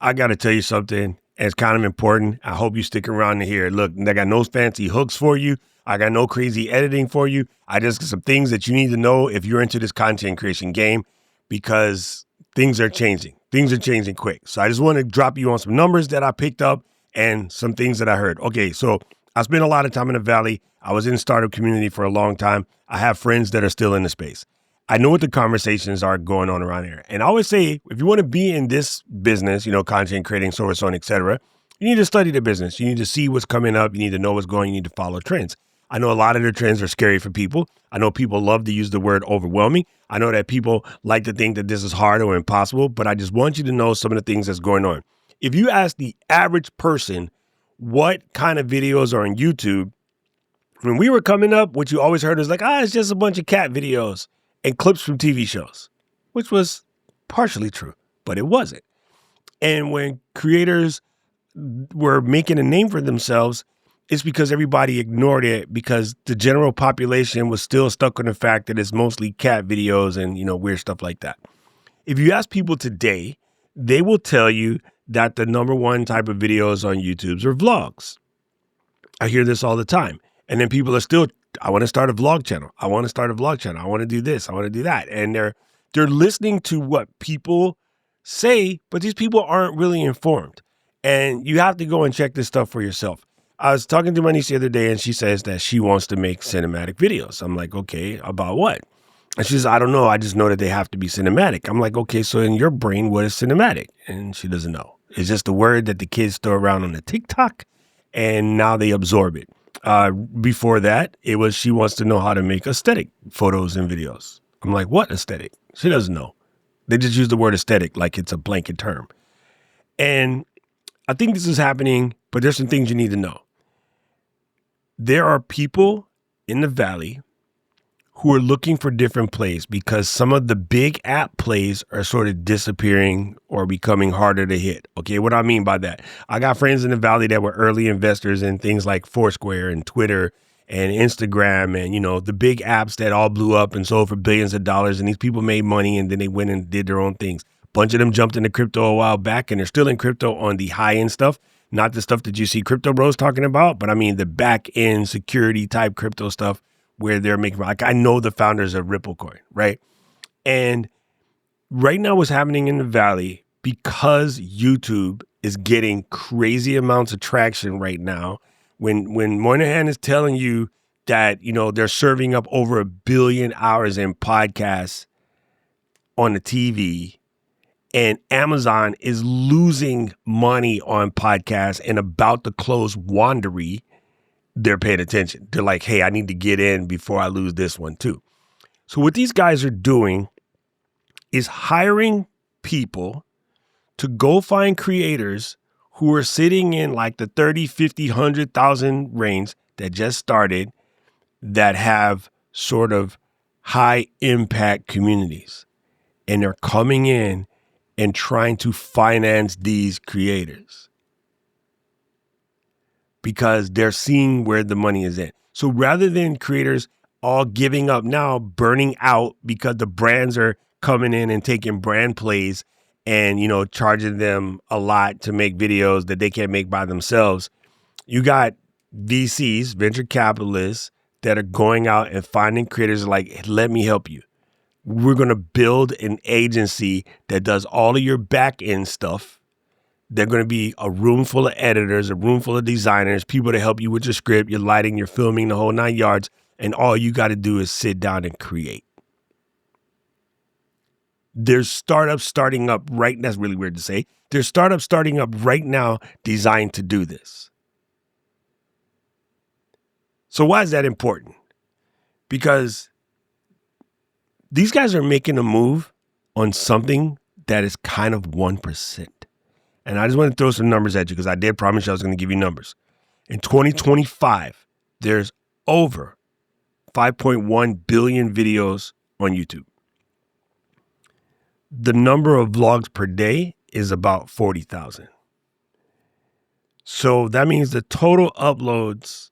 I got to tell you something. It's kind of important. I hope you stick around to hear. Look, I got no fancy hooks for you. I got no crazy editing for you. I just got some things that you need to know if you're into this content creation game, because things are changing. Things are changing quick. So I just want to drop you on some numbers that I picked up and some things that I heard. Okay, so I spent a lot of time in the Valley. I was in the startup community for a long time. I have friends that are still in the space. I know what the conversations are going on around here. And I always say, if you want to be in this business, content creating, so on, et cetera, you need to study the business. You need to see what's coming up. You need to know what's going. You need to follow trends. I know a lot of the trends are scary for people. I know people love to use the word overwhelming. I know that people like to think that this is hard or impossible, but I just want you to know some of the things that's going on. If you ask the average person what kind of videos are on YouTube, when we were coming up, what you always heard was like, it's just a bunch of cat videos and clips from TV shows, which was partially true, but it wasn't. And when creators were making a name for themselves, it's because everybody ignored it, because the general population was still stuck on the fact that it's mostly cat videos and, weird stuff like that. If you ask people today, they will tell you that the number one type of videos on YouTube are vlogs. I hear this all the time. And then people are still, I want to start a vlog channel. I want to start a vlog channel. I want to do this. I want to do that. And they're listening to what people say, but these people aren't really informed. And you have to go and check this stuff for yourself. I was talking to my niece the other day, and she says that she wants to make cinematic videos. I'm like, okay, about what? And she says, I don't know. I just know that they have to be cinematic. I'm like, okay, so in your brain, what is cinematic? And she doesn't know. It's just a word that the kids throw around on the TikTok, and now they absorb it. Before that, it was she wants to know how to make aesthetic photos and videos. I'm like, what aesthetic? She doesn't know. They just use the word aesthetic like it's a blanket term. And I think this is happening, but there's some things you need to know. There are people in the Valley who are looking for different plays because some of the big app plays are sort of disappearing or becoming harder to hit. Okay, what I mean by that? I got friends in the Valley that were early investors in things like Foursquare and Twitter and Instagram and, the big apps that all blew up and sold for billions of dollars. And these people made money and then they went and did their own things. A bunch of them jumped into crypto a while back and they're still in crypto on the high end stuff. Not the stuff that you see crypto bros talking about, but I mean the back end security type crypto stuff where they're making, like, I know the founders of Ripple Coin, right? And right now what's happening in the Valley, because YouTube is getting crazy amounts of traction right now, when Moynihan is telling you that, they're serving up over 1 billion hours in podcasts on the TV, and Amazon is losing money on podcasts and about to close Wandery, they're paying attention. They're like, hey, I need to get in before I lose this one too. So what these guys are doing is hiring people to go find creators who are sitting in like the 30, 50, 100,000 range that just started, that have sort of high impact communities. And they're coming in and trying to finance these creators because they're seeing where the money is in. So rather than creators all giving up now, burning out because the brands are coming in and taking brand plays and, charging them a lot to make videos that they can't make by themselves, you got VCs, venture capitalists, that are going out and finding creators like, let me help you. We're going to build an agency that does all of your back end stuff. They're going to be a room full of editors, a room full of designers, people to help you with your script, your lighting, your filming, the whole 9 yards. And all you got to do is sit down and create. There's startups starting up right. That's really weird to say. There's startups starting up right now designed to do this. So why is that important? Because these guys are making a move on something that is kind of 1%. And I just want to throw some numbers at you because I did promise you I was going to give you numbers. In 2025, there's over 5.1 billion videos on YouTube. The number of vlogs per day is about 40,000. So that means the total uploads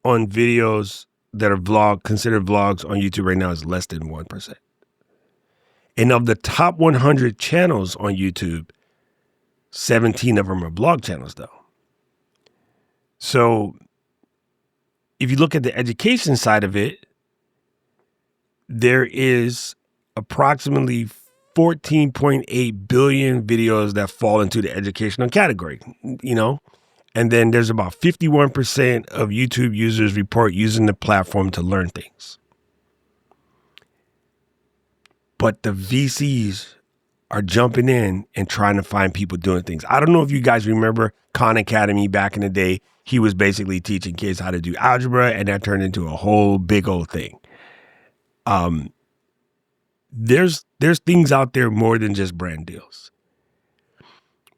on videos that are considered vlogs on YouTube right now is less than 1%. And of the top 100 channels on YouTube, 17 of them are blog channels, though. So if you look at the education side of it, there is approximately 14.8 billion videos that fall into the educational category, and then there's about 51% of YouTube users report using the platform to learn things. But the VCs are jumping in and trying to find people doing things. I don't know if you guys remember Khan Academy back in the day. He was basically teaching kids how to do algebra, and that turned into a whole big old thing. There's things out there more than just brand deals.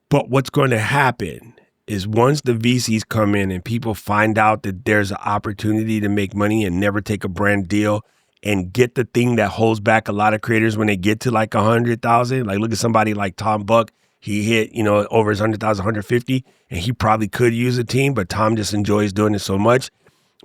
But what's going to happen is once the VCs come in and people find out that there's an opportunity to make money and never take a brand deal and get the thing that holds back a lot of creators when they get to like 100,000. Like look at somebody like Tom Buck. He hit, over his 100,000, 150, and he probably could use a team, but Tom just enjoys doing it so much.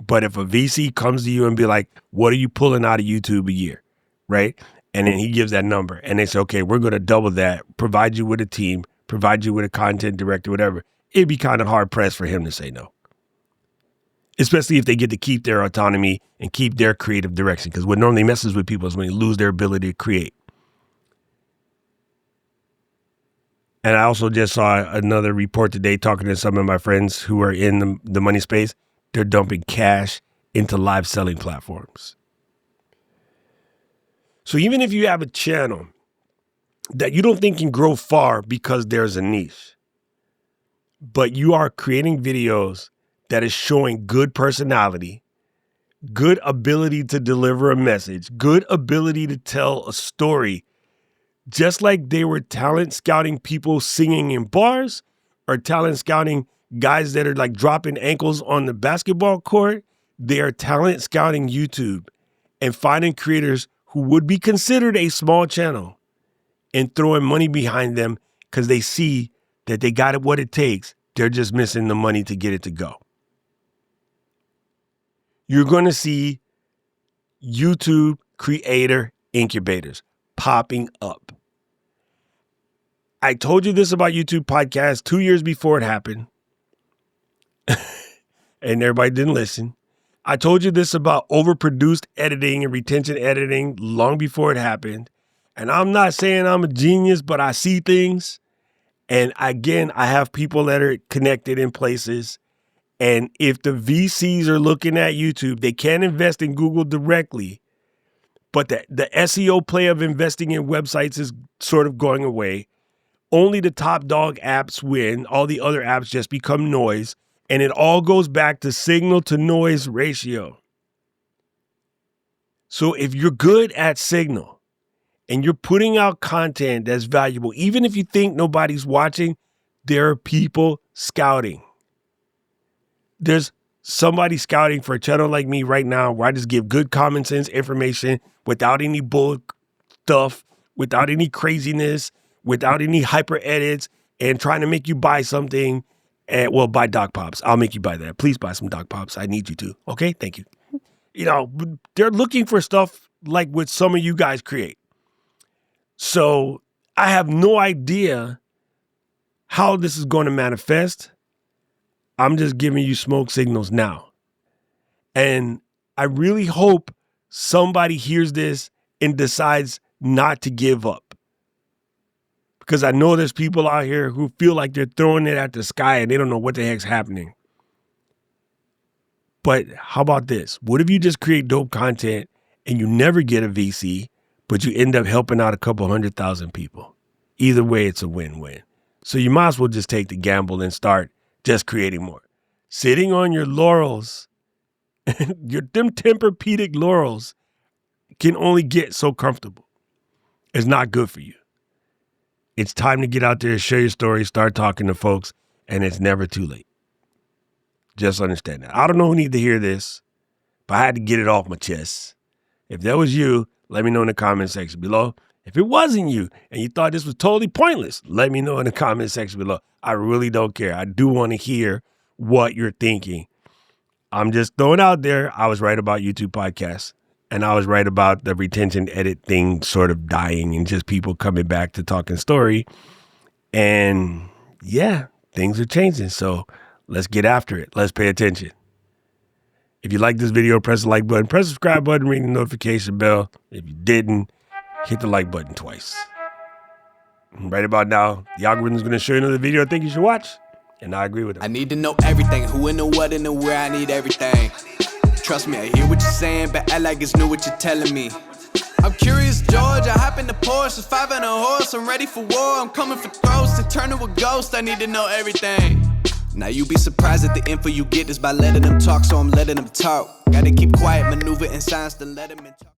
But if a VC comes to you and be like, what are you pulling out of YouTube a year, right? And then he gives that number and they say, okay, we're going to double that, provide you with a team, provide you with a content director, whatever. It'd be kind of hard pressed for him to say no. Especially if they get to keep their autonomy and keep their creative direction. Because what normally messes with people is when they lose their ability to create. And I also just saw another report today talking to some of my friends who are in the money space. They're dumping cash into live selling platforms. So even if you have a channel that you don't think can grow far because there's a niche, but you are creating videos that is showing good personality, good ability to deliver a message, good ability to tell a story, just like they were talent scouting people singing in bars or talent scouting guys that are like dropping ankles on the basketball court, they are talent scouting YouTube and finding creators who would be considered a small channel and throwing money behind them because they see that they got it what it takes. They're just missing the money to get it to go. You're going to see YouTube creator incubators popping up. I told you this about YouTube podcasts 2 years before it happened. And everybody didn't listen. I told you this about overproduced editing and retention editing long before it happened. And I'm not saying I'm a genius, but I see things. And again, I have people that are connected in places. And if the VCs are looking at YouTube, they can't invest in Google directly. But the SEO play of investing in websites is sort of going away. Only the top dog apps win. All the other apps just become noise. And it all goes back to signal to noise ratio. So if you're good at signal and you're putting out content that's valuable, even if you think nobody's watching, there are people scouting. There's somebody scouting for a channel like me right now where I just give good common sense information without any bull stuff, without any craziness, without any hyper edits, and trying to make you buy something. And well, buy Doc Pops. I'll make you buy that. Please buy some Doc Pops. I need you to. Okay, thank you. They're looking for stuff like what some of you guys create. So I have no idea how this is going to manifest. I'm just giving you smoke signals now. And I really hope somebody hears this and decides not to give up. Because I know there's people out here who feel like they're throwing it at the sky and they don't know what the heck's happening. But how about this? What if you just create dope content and you never get a VC, but you end up helping out a couple 100,000 people? Either way, it's a win-win. So you might as well just take the gamble and start just creating more. Sitting on your laurels, them Tempur-Pedic laurels can only get so comfortable. It's not good for you. It's time to get out there, share your story, start talking to folks, and it's never too late. Just understand that. I don't know who needs to hear this, but I had to get it off my chest. If that was you, let me know in the comment section below. If it wasn't you and you thought this was totally pointless, let me know in the comment section below. I really don't care. I do want to hear what you're thinking. I'm just throwing out there. I was right about YouTube podcasts. And I was right about the retention edit thing sort of dying and just people coming back to talking story. And yeah, things are changing. So let's get after it. Let's pay attention. If you like this video, press the like button, press the subscribe button, ring the notification bell. If you didn't, hit the like button twice. Right about now, the algorithm is going to show you another video I think you should watch, and I agree with it. I need to know everything, who and the what and the where, I need everything. Trust me, I hear what you're saying, but act like it's new what you're telling me. I'm curious, George, I hop in the Porsche, 5 and a horse, I'm ready for war, I'm coming for throats, to turn to a ghost, I need to know everything. Now you be surprised at the info you get is by letting them talk, so I'm letting them talk. Gotta keep quiet, maneuver in silence, then let them in talk.